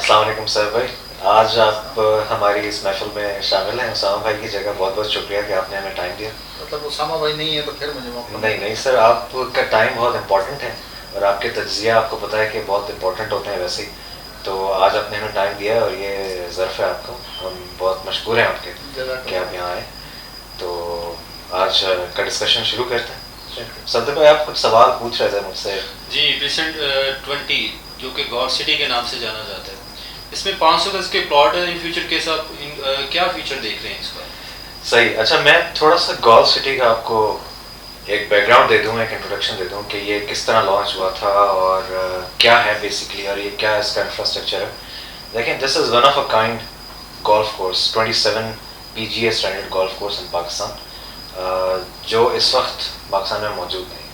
अस्सलाम वालेकुम सर भाई। आज आप हमारी इस महफिल में शामिल हैं। उसामा भाई की जगह बहुत बहुत शुक्रिया कि आपने हमें टाइम दिया। मतलब उसामा भाई नहीं है तो फिर मुझे मौका नहीं नहीं सर, आपका टाइम बहुत इम्पोर्टेंट है और आपके तज्जिया आपको पता है कि बहुत इम्पोर्टेंट होते हैं वैसे ही। तो आज आपने हमें टाइम दिया और ये ज़र्फ़ है आपको, हम बहुत मशकूर हैं आपके कि आप यहाँ आए। तो आज का डिस्कशन शुरू करते हैं। सदर भाई, आप कुछ सवाल पूछ रहे थे मुझसे। जी, प्रेसेंट 20 जो कि गॉड सिटी के नाम से जाना जाता है, इसमें 500 गज के प्लॉट है। इन फ्यूचर के साथ क्या फीचर देख रहे हैं इसका? सही। अच्छा, मैं थोड़ा सा गॉल्फ सिटी का आपको एक बैकग्राउंड दे दूँ, एक इंट्रोडक्शन दे दूँ कि ये किस तरह लॉन्च हुआ था और क्या है बेसिकली, और ये क्या इसका इंफ्रास्ट्रक्चर है। देखें, this is one of a kind golf course, 27 PGA standard golf course in Pakistan, जो इस वक्त पाकिस्तान में मौजूद नहीं।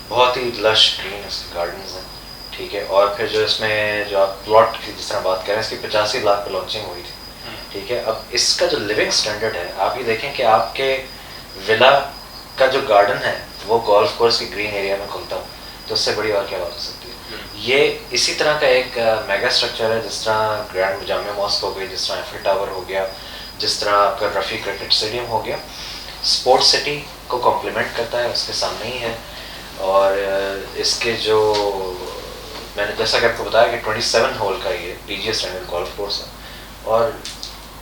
बहुत ही लश ग्रीन इसके गार्डन्स हैं, ठीक है। और फिर जो इसमें जो आप प्लॉट की जिस तरह बात कर रहे हैं, इसकी 85 लाख पे लॉन्चिंग हुई थी, ठीक है। अब इसका जो लिविंग स्टैंडर्ड है, आप ये देखें कि आपके विला का जो गार्डन है वो गोल्फ कोर्स के ग्रीन एरिया में खुलता हो, तो उससे बड़ी और क्या बात हो सकती है। ये इसी तरह का एक मेगा स्ट्रक्चर है, जिस तरह ग्रैंड जामिया मॉस्क हो गई, जिस तरह एफिल टावर हो गया, जिस तरह आपका रफ़ी क्रिकेट स्टेडियम हो गया। स्पोर्ट्स सिटी को कॉम्प्लीमेंट करता है, उसके सामने ही है। और इसके जो मैंने जैसा कि आपको बताया कि 27 होल का ये PGA स्टैंडर्ड गोल्फ कोर्स है और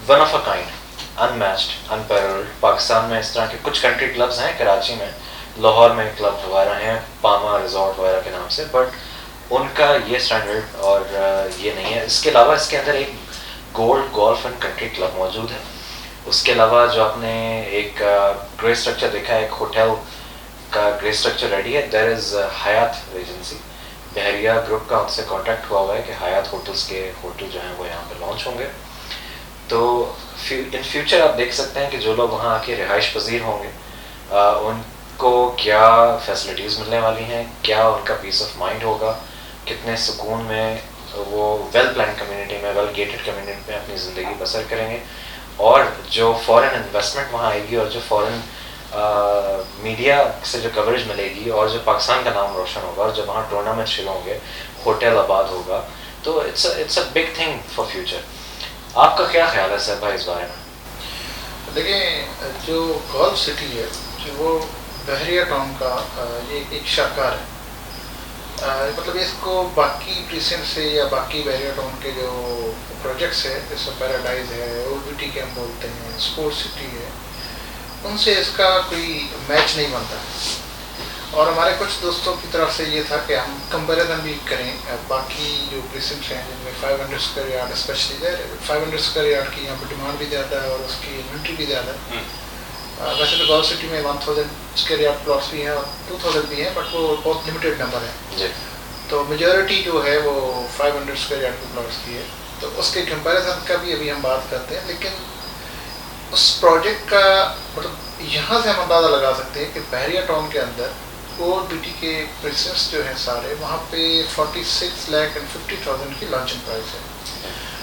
one of a kind, unmatched, unparalleled. Pakistan में इस तरह के कुछ कंट्री क्लब्स हैं, कराची में, लाहौर में क्लब वगैरह हैं, पामा रिजॉर्ट वगैरह के नाम से, बट उनका ये स्टैंडर्ड और ये नहीं है। इसके अलावा इसके अंदर एक gold golf and country club मौजूद है। उसके अलावा जो आपने एक ग्रे स्ट्रक्चर देखा है, एक होटल का ग्रे स्ट्रक्चर रेडी है। There is Hyatt agency, Bahria group का उनसे कॉन्टैक्ट हुआ हुआ है कि हयात होटल्स के होटल जो हैं वो यहाँ पे लॉन्च होंगे। तो इन फ्यूचर आप देख सकते हैं कि जो लोग वहाँ आके रिहाइश पजीर होंगे, उनको क्या फैसिलिटीज़ मिलने वाली हैं, क्या उनका पीस ऑफ माइंड होगा, कितने सुकून में वो वेल प्लान कम्युनिटी में, वेल गेटेड कम्युनिटी में अपनी ज़िंदगी बसर करेंगे। और जो फॉरेन इन्वेस्टमेंट वहाँ आएगी और जो फॉरेन मीडिया से जो कवरेज मिलेगी और जो पाकिस्तान का नाम रोशन होगा और जब वहाँ टूर्नामेंट शुरू होंगे, होटल आबाद होगा, तो it's a big thing for future. आपका क्या ख्याल है सर भाई इस बारे में? देखिए, जो गोल्फ सिटी है जो वो बहरिया टाउन का ये एक शाहकार है। मतलब इसको बाकी प्रीसेंट से या बाकी बहरिया टाउन के जो प्रोजेक्ट्स है, जैसे पैराडाइज है, OBT के हम बोलते हैं, स्पोर्ट्स सिटी है, उनसे इसका कोई मैच नहीं बनता है। और हमारे कुछ दोस्तों की तरफ से ये था कि हम कंपैरिजन भी करें बाकी जो प्रीसेंट्स हैं जिनमें 500 square yard, specially 500 square yard की यहाँ पर डिमांड भी ज़्यादा है और उसकी इन्वेंट्री भी ज़्यादा है। वैसे तो गोल्फ सिटी में 1000 स्क्वायर यार्ड प्लॉट्स भी हैं और 2000 भी हैं, बट वो बहुत लिमिटेड नंबर है। तो मेजॉरिटी जो है वो 500 स्क्वायर यार्ड के प्लॉट्स की है। तो उसके कंपैरिजन का भी अभी हम बात करते हैं, लेकिन उस प्रोजेक्ट का मतलब यहाँ से हम अंदाज़ा लगा सकते हैं कि बहरिया टाउन के अंदर OBT के प्रीसेंट्स जो हैं सारे, वहाँ पे 46,50,000 की लॉन्चिंग प्राइस है,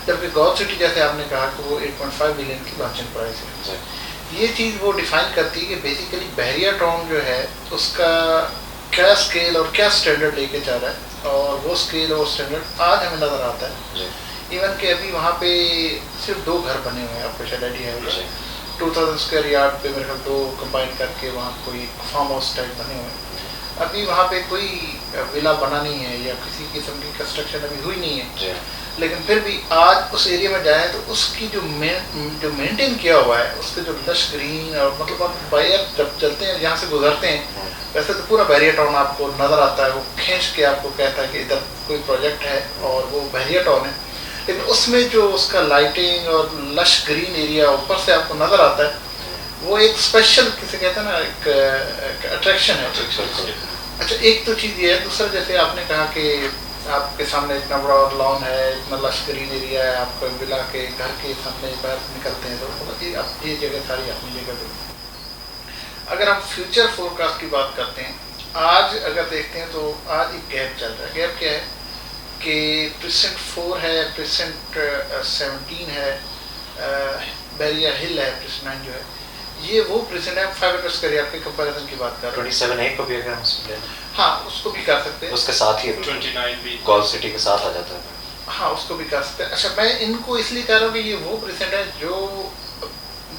जबकि गोल्फ सिटी जैसे आपने कहा कि वो 8.5 बिलियन की लॉन्चिंग प्राइस है। ये चीज़ वो डिफाइन करती है कि बेसिकली बहरिया टाउन जो है उसका क्या स्केल और क्या स्टैंडर्ड लेके जा रहा है, और वो स्केल और स्टैंडर्ड आज हमें नज़र आता है। इवन कि अभी वहाँ पे सिर्फ 2 घर बने हुए हैं, आपको शायद आइडिया है, 2000 स्क्वायर यार्ड पे मेरे ख्याल 2 कंबाइन करके वहाँ कोई फार्म हाउस टाइप बने हुए हैं। अभी वहाँ पे कोई विला बना नहीं है या किसी किस्म की कंस्ट्रक्शन अभी हुई नहीं है, लेकिन फिर भी आज उस एरिया में जाएँ तो उसकी जो मेंटेन किया हुआ है, उसके जो लश ग्रीन, और मतलब आप बाहर जब चलते हैं, यहाँ से गुजरते हैं, वैसे तो पूरा बहरिया टाउन आपको नज़र आता है, वो खींच के आपको कहता है कि इधर कोई प्रोजेक्ट है और वो बहरिया टाउन है। लेकिन उसमें जो उसका लाइटिंग और लश ग्रीन एरिया ऊपर से आपको नज़र आता है, वो एक स्पेशल किसे कहते हैं ना, एक अट्रैक्शन है। अच्छा, एक तो चीज़ ये है। दूसरा, जैसे आपने कहा कि आपके सामने इतना बड़ा लॉन है, इतना लश ग्रीन एरिया है, आपको विला के घर के सामने बाहर निकलते हैं तो ये जगह सारी अपनी जगह पे। अगर हम फ्यूचर फोरकास्ट की बात करते हैं, आज अगर देखते हैं तो आज एक गैप चल रहा है। गैप क्या है कि प्रीसेंट 4 है, प्रीसेंट 17 है, बैरिया हिल है, प्रीसेंट 9 जो है, ये वो प्रेजेंट है। 500 स्क्वायर यार्ड के कंपैरिजन की बात कर रहे हैं। 27A को भी अगर हम ले, हाँ उसको भी कर सकते हैं, उसके साथ ही 29 भी गोल्फ सिटी के साथ आ जाता है। हाँ उसको भी कर सकते हैं। अच्छा मैं इनको इसलिए कह रहा हूँ कि ये वो प्रेसिडेंट है जो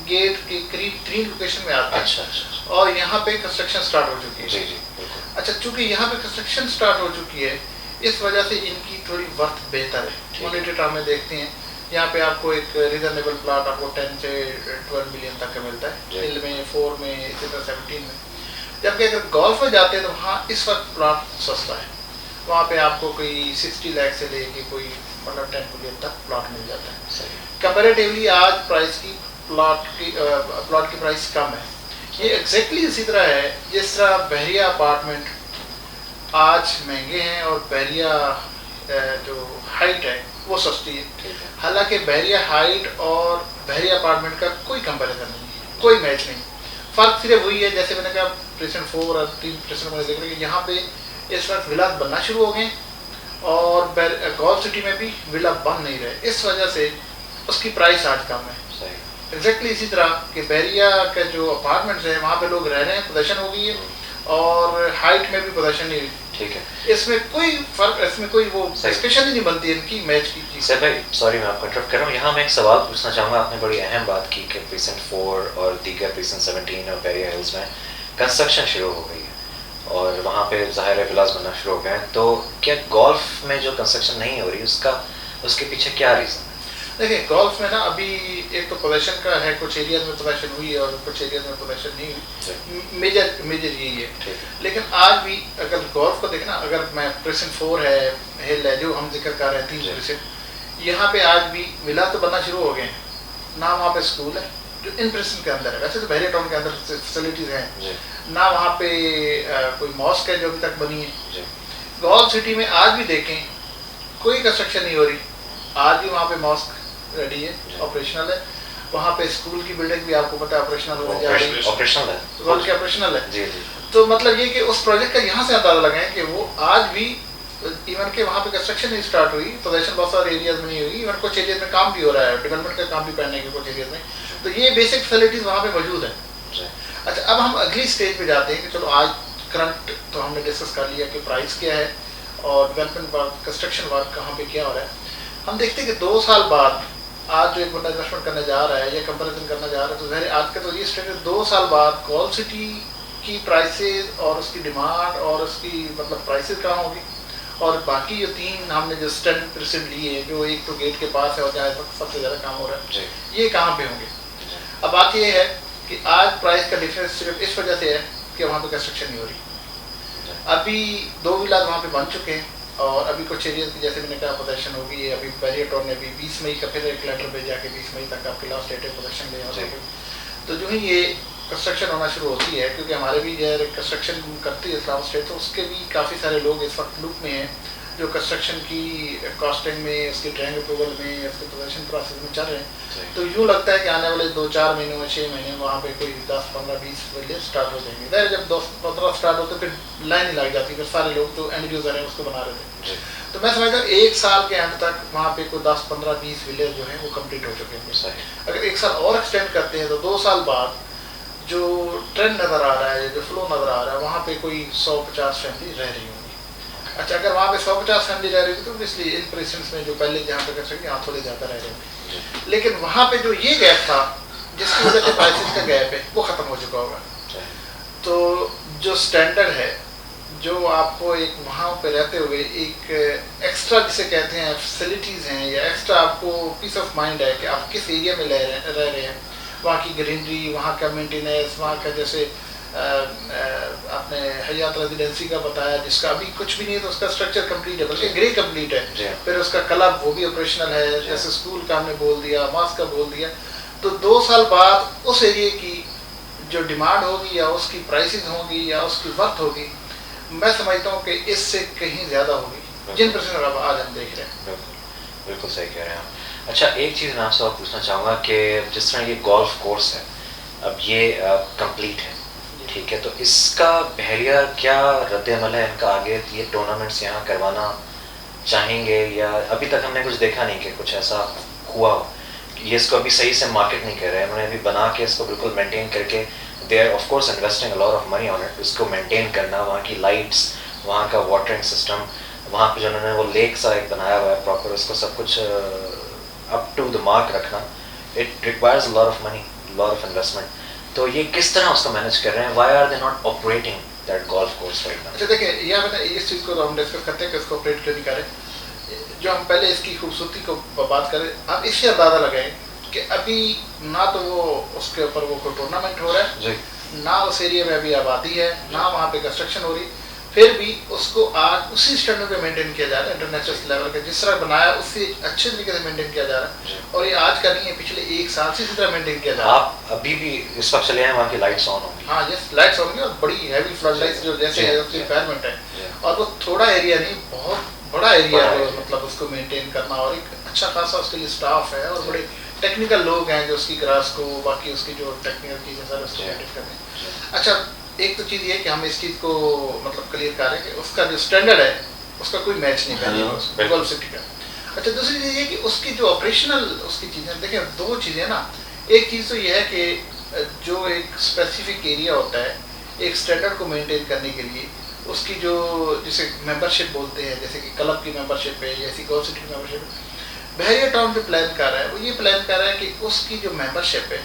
गेट के करीब 3 लोकेशन में आते हैं। अच्छा। और यहाँ पे कंस्ट्रक्शन स्टार्ट हो चुकी है। जी बिल्कुल। अच्छा चूंकि यहाँ पे कंस्ट्रक्शन स्टार्ट हो चुकी है इस वजह से इनकी थोड़ी वर्थ बेहतर है। मॉनिटरी टाउन में देखते हैं यहाँ पे आपको एक रीजनेबल प्लॉट आपको 10 से 12 मिलियन तक का मिलता है, हिल में 4 में इसी तरह 17 में। जबकि अगर गोल्फ में जाते हैं तो वहाँ इस वक्त प्लॉट सस्ता है, वहाँ पे आपको कोई 60 लाख से लेके कोई मतलब 10 मिलियन तक प्लॉट मिल जाता है। कंपेरेटिवली आज प्राइस की प्लॉट की प्राइस कम है। ये एग्जैक्टली इसी तरह है जिस तरह बहरिया अपार्टमेंट आज महंगे हैं और बहरिया जो हाइट है वो सस्ती है। हालांकि बहरिया हाइट और बहरिया अपार्टमेंट का कोई कंपैरिजन नहीं है, कोई मैच नहीं। फ़र्क सिर्फ वही है जैसे मैंने कहा प्रेसिडेंट 4 और 3 प्रेसिडेंट में देख रहे हैं कि यहाँ पे इस वक्त विलास बनना शुरू हो गए और गोल्फ सिटी में भी विला बन नहीं रहे, इस वजह से उसकी प्राइस आज कम है। एग्जैक्टली इसी तरह कि बहरिया के जो अपार्टमेंट्स हैं वहाँ पे लोग रह रहे हैं, पोजीशन हो गई है और हाइट में भी पोजीशन नहीं हुई। ठीक है, इसमें कोई फर्क, इसमें कोई वो डिस्कशन ही नहीं बनती इनकी मैच की चीज़। सर भाई सॉरी मैं आपको इंटरप्ट कर रहा हूँ, यहाँ मैं एक सवाल पूछना चाहूँगा। आपने बड़ी अहम बात की कि प्रीसेंट 4 और दीगर प्रीसेंट 17 और बहरिया हिल्स में कंस्ट्रक्शन शुरू हो गई है और वहाँ पे ज़ाहिर है विलास बनना शुरू हो गए हैं, तो क्या गोल्फ में जो कंस्ट्रक्शन नहीं हो रही उसके पीछे क्या रीज़न है? देखिए गोल्फ में ना अभी एक तो पोजीशन का है, कुछ एरियाज में पोजीशन हुई है और कुछ एरियाज में पोजीशन नहीं हुई, मेजर यही है। लेकिन आज भी अगर गोल्फ को देखना, अगर मैं प्रेसिडेंट 4 है, हिल है जो हम जिक्र कर रहे हैं 3 प्रेसिडेंट, यहाँ पे आज भी विला तो बनना शुरू हो गए हैं, ना वहाँ पे स्कूल है जो इन प्रेसिडेंट के अंदर है, वैसे तो बहरिया टाउन के अंदर फैसिलिटीज हैं, ना वहाँ पे कोई मॉस्क है जो अभी तक बनी है। गोल्फ सिटी में आज भी देखें कोई कंस्ट्रक्शन नहीं हो रही, आज भी वहाँ पे मॉस्क रेडी है, ऑपरेशनल है, वहाँ पे स्कूल की बिल्डिंग भी आपको पता है ऑपरेशनल होने जा रही है, ऑपरेशनल है। जी। तो मतलब ये कि उस प्रोजेक्ट का यहाँ से अंदाजा लगाएं कि वो आज भी इवन के वहाँ पे कंस्ट्रक्शन नहीं स्टार्ट हुई, पोजीशन बहुत सारे एरियाज में नहीं हुई, इवन कुछ एरियाज में काम भी हो रहा है, डेवलपमेंट का काम भी करने के कुछ एरियाज में, तो ये बेसिक फैसिलिटीज वहाँ पे मौजूद है। अच्छा अब हम अगली स्टेज पे जाते हैं कि चलो आज करंट तो हमने डिस्कस कर लिया कि प्राइस क्या है और डेवलपमेंट वर्क, कंस्ट्रक्शन वर्क कहाँ पे क्या हो रहा है। हम देखते हैं कि 2 साल बाद आज जो एक बंदा इन्वेस्टमेंट करने जा रहा है या कंपैरिजन करने जा रहा है, तो ज़ाहिर आज का तो ये स्टेट है 2 साल बाद गोल्फ सिटी की प्राइसेस और उसकी डिमांड और उसकी मतलब प्राइसेस कहाँ होगी, और बाकी जो 3 हमने जो स्टैंड लिए हैं जो एक तो गेट के पास है और जहाँ सबसे ज़्यादा काम हो रहा है, ये कहाँ पे होंगे। अब बात ये है कि आज प्राइस का डिफरेंस सिर्फ इस वजह से है कि वहाँ पे कंस्ट्रक्शन नहीं हो रही। अभी 2 विलास वहाँ पे बन चुके हैं और अभी कुछ एरिया की जैसे मैंने कहा पोजीशन होगी, अभी बहरिया टाउन ने अभी 20 मई का फिर एक लेटर भेजा कि 20 मई तक आपकी लास्ट डेट है पोजीशन ले। तो जो ही ये कंस्ट्रक्शन होना शुरू होती है, क्योंकि हमारे भी जो कंस्ट्रक्शन करती है इस्लाम स्टेट, तो उसके भी काफ़ी सारे लोग इस वक्त लूप में हैं जो कंस्ट्रक्शन की कॉस्टिंग में, उसकी ड्राइंग अप्रूवल में, उसके पोजीशन प्रोसेस में चल रहे हैं। तो यूँ लगता है कि आने वाले 2-4 महीनों में 6 महीने वहाँ पे कोई 10-15-20 विलेज स्टार्ट हो जाएंगे। जब 10-15 स्टार्ट होते फिर लाइन ही लग जाती, फिर सारे लोग जो एंड यूज़र हैं उसको बना रहे थे। तो मैं समझता हूँ 1 साल के एंड तक वहाँ पे कोई 10-15-20 विलेज जो हैं वो कम्प्लीट हो चुके हैं। अगर 1 साल और एक्सटेंड करते हैं तो 2 साल बाद जो ट्रेंड नज़र आ रहा है, जो फ्लो नज़र आ रहा है, वहाँ पे कोई 150 फैमिली रह रही होंगी। अच्छा अगर वहाँ पे 150 फैमिली रह रही थी तो इसलिए इन प्रेसिडेंट्स में जो पहले जहाँ पे कर सकते यहाँ थोड़े ज़्यादा रह रहे होंगे, लेकिन वहाँ पे जो ये गैप था जिसकी वजह से प्राइसेस का गैप है वो ख़त्म हो चुका होगा। तो जो स्टैंडर्ड है, जो आपको एक वहाँ पे रहते हुए एक एक्स्ट्रा जिसे कहते हैं फैसिलिटीज़ हैं या एक्स्ट्रा आपको पीस ऑफ माइंड है कि आप किस एरिया में रह रहे हैं, वहाँ की ग्रीनरी, वहाँ का मेंटेनेंस, वहाँ का जैसे आपने हयात रेजिडेंसी का बताया जिसका अभी कुछ भी नहीं है तो उसका स्ट्रक्चर कंप्लीट है, बल्कि ग्रे कंप्लीट है, फिर उसका क्लब वो भी ऑपरेशनल है, जैसे स्कूल का हमने बोल दिया, मास्क का बोल दिया। तो 2 साल बाद उस एरिया की जो डिमांड होगी या उसकी प्राइसिंग होगी या उसकी वर्थ होगी, मैं समझता हूँ कि इससे कहीं ज़्यादा होगी जिन परसेंट अब आज हम देख रहे हैं। बिल्कुल सही कह रहे हैं आप। अच्छा एक चीज़ मैं आपसे और पूछना चाहूँगा कि जिस तरह ये गोल्फ कोर्स है अब ये कंप्लीट है, ठीक है, तो इसका बहरिया क्या रद्द-ए-अमल है इनका आगे, ये टूर्नामेंट्स यहाँ करवाना चाहेंगे या अभी तक हमने कुछ देखा नहीं कि कुछ ऐसा हुआ, ये इसको अभी सही से मार्केट नहीं कर रहे हैं, उन्होंने अभी बना के इसको बिल्कुल मेंटेन करके they are of course investing a lot of money on it, इसको मेंटेन करना, वहाँ की लाइट्स, वहाँ का वाटरिंग सिस्टम, वहाँ पे जो उन्होंने वो लेक सा एक बनाया हुआ है प्रॉपर, उसको सब कुछ अप टू द मार्क रखना, it requires lot of money, lot of investment. तो ये किस तरह उसको मैनेज कर रहे हैं? Why are they not operating that golf course right now? अच्छा देखिए, यहाँ पे इस चीज़ को हम डिस्कस करते हैं कि इसको ऑपरेट क्यों नहीं करें। जो हम पहले इसकी खूबसूरती को बात करें, आप इससे अंदाज़ा लगाएं कि अभी ना तो वो उसके ऊपर वो कोई टूर्नामेंट हो रहा है जी, ना उस एरिया में अभी आबादी है, ना वहाँ पे कंस्ट्रक्शन हो रही, फिर भी उसको आज उसी स्टैंडर्ड पे मेंटेन किया जा रहा है, इंटरनेशनल लेवल के जिस तरह बनाया उससे अच्छे तरीके से मेंटेन किया जा रहा है। और ये आज का नहीं है, पिछले 1 साल से इसी तरह मेंटेन किया जा रहा है। आप अभी भी इस वक्त चले हैं वहाँ की लाइट्स ऑन होंगी? हाँ, यस, लाइट्स होंगी और बड़ी हैवी फ्लड लाइट्स जो जैसे उसकी रिक्वायरमेंट है, और वो थोड़ा एरिया नहीं, बहुत बड़ा एरिया है, मतलब उसको मेंटेन करना, और एक अच्छा खासा उसके लिए स्टाफ है और बड़े टेक्निकल लोग हैं जो उसकी ग्रास को, बाकी उसकी जो टेक्निकल चीज़ें सर उसको मेंटेन करते हैं। अच्छा, एक तो चीज़ ये कि हम इस चीज़ को मतलब क्लियर करें कि उसका जो स्टैंडर्ड है उसका कोई मैच नहीं पहले गोल्फ सिटी का। अच्छा, दूसरी चीज़ ये कि उसकी जो ऑपरेशनल उसकी चीज़ें, देखिए 2 चीज़ें ना, एक चीज़ तो ये है कि जो एक स्पेसिफिक एरिया होता है एक स्टैंडर्ड को मेंटेन करने के लिए, उसकी जो जिसे मेंबरशिप बोलते हैं, जैसे कि क्लब की मेंबरशिप है, जैसी गोल्फ सिटी की मेंबरशिप है, बहरिया टाउन जो प्लान कर रहा है वो ये प्लान कर रहा है कि उसकी जो मेंबरशिप है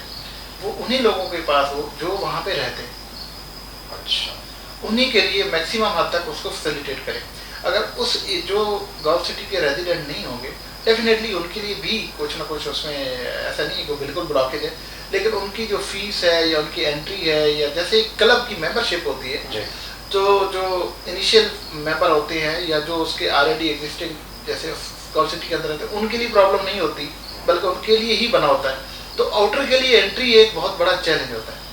वो उन्हीं लोगों के पास हो जो वहाँ पे रहते हैं। अच्छा, उन्हीं के लिए मैक्सिमम हद तक उसको फैसिलिटेट करें। अगर उस जो गोल्फ सिटी के रेजिडेंट नहीं होंगे, डेफिनेटली उनके लिए भी कुछ ना कुछ उसमें, ऐसा नहीं है कि बिल्कुल ब्लॉकेज है, लेकिन उनकी जो फीस है या उनकी एंट्री है, या जैसे क्लब की मेंबरशिप होती है, तो जो इनिशियल मेंबर होते हैं या जो उसके ऑलरेडी एग्जिस्टिंग जैसे गोल्फ सिटी के अंदर रहते हैं, उनके लिए प्रॉब्लम नहीं होती, बल्कि उनके लिए ही बना होता है। तो आउटर के लिए एंट्री एक बहुत बड़ा चैलेंज होता है।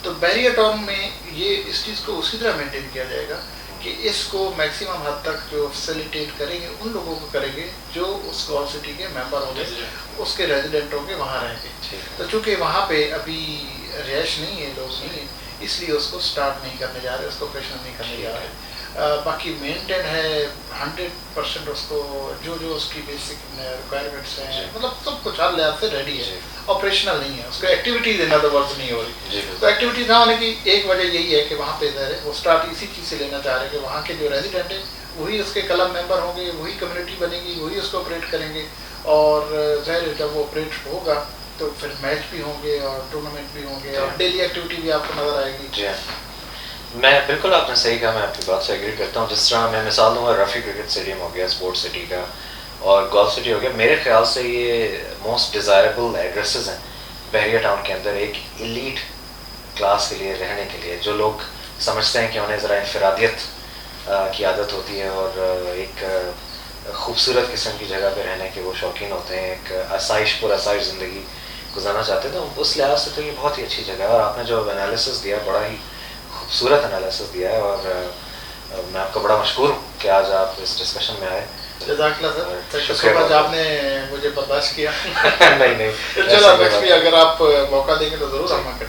तो बहरिया टाउन में ये इस चीज़ को उसी तरह मेंटेन किया जाएगा कि इसको मैक्सिमम हद तक जो फैसिलिटेट करेंगे उन लोगों को करेंगे जो उस गोल्फ सिटी के मेंबर होंगे, उसके रेजिडेंट होंगे, वहाँ रहेंगे। तो चूँकि वहाँ पे अभी रिहाइश नहीं है, लोग नहीं है, इसलिए उसको स्टार्ट नहीं करने जा रहे, उसको ऑपरेशन नहीं करने जा रहे। बाकी मेंटेन है 100% उसको, जो जो उसकी बेसिक रिक्वायरमेंट्स हैं, मतलब सब कुछ हर लिहाज से रेडी है, ऑपरेशनल नहीं है, उसको एक्टिविटीज इन अदर वर्ड्स नहीं हो रही। तो एक्टिविटीज ना होने की एक वजह यही है कि वहाँ पे वो स्टार्ट इसी चीज़ से लेना चाह रहे हैं कि वहाँ के जो रेजिडेंट है वही उसके क्लब मेंबर होंगे, वही कम्युनिटी बनेगी, वही उसको ऑपरेट करेंगे, और ज़ाहिर जब वो ऑपरेट होगा तो फिर मैच भी होंगे और टूर्नामेंट भी होंगे और डेली एक्टिविटी भी आपको नज़र आएगी। मैं बिल्कुल, आपने सही कहा, मैं आपकी बात से एग्री करता हूँ। जिस तरह मैं मिसाल दूंगा, रफ़ी क्रिकेट स्टेडियम हो गया स्पोर्ट्स सिटी का, और गोल्फ सिटी हो गया, मेरे ख्याल से ये मोस्ट डिज़ायरेबल एड्रेसेस हैं बहरिया टाउन के अंदर एक एलीट क्लास के लिए रहने के लिए, जो लोग समझते हैं कि उन्हें ज़रा इनफरादियत की आदत होती है और एक खूबसूरत किस्म की जगह पे रहने के वो शौकीन होते हैं, एक आसाइश पुरआसाइश ज़िंदगी गुजारना चाहते हैं। तो उस लिहाज से तो ये बहुत ही अच्छी जगह है, और आपने जो एनालिसिस दिया, बड़ा ही खूबसूरत एनालिसिस दिया है, और मैं आपका बड़ा मशकूर हूँ कि आज आप इस डिस्कशन में आए। जज़ाकल्लाह सर, शुक्रिया, आपने मुझे बर्दाश्त किया। नहीं, चलो, अगर आप मौका देंगे तो ज़रूर हम इकट्ठे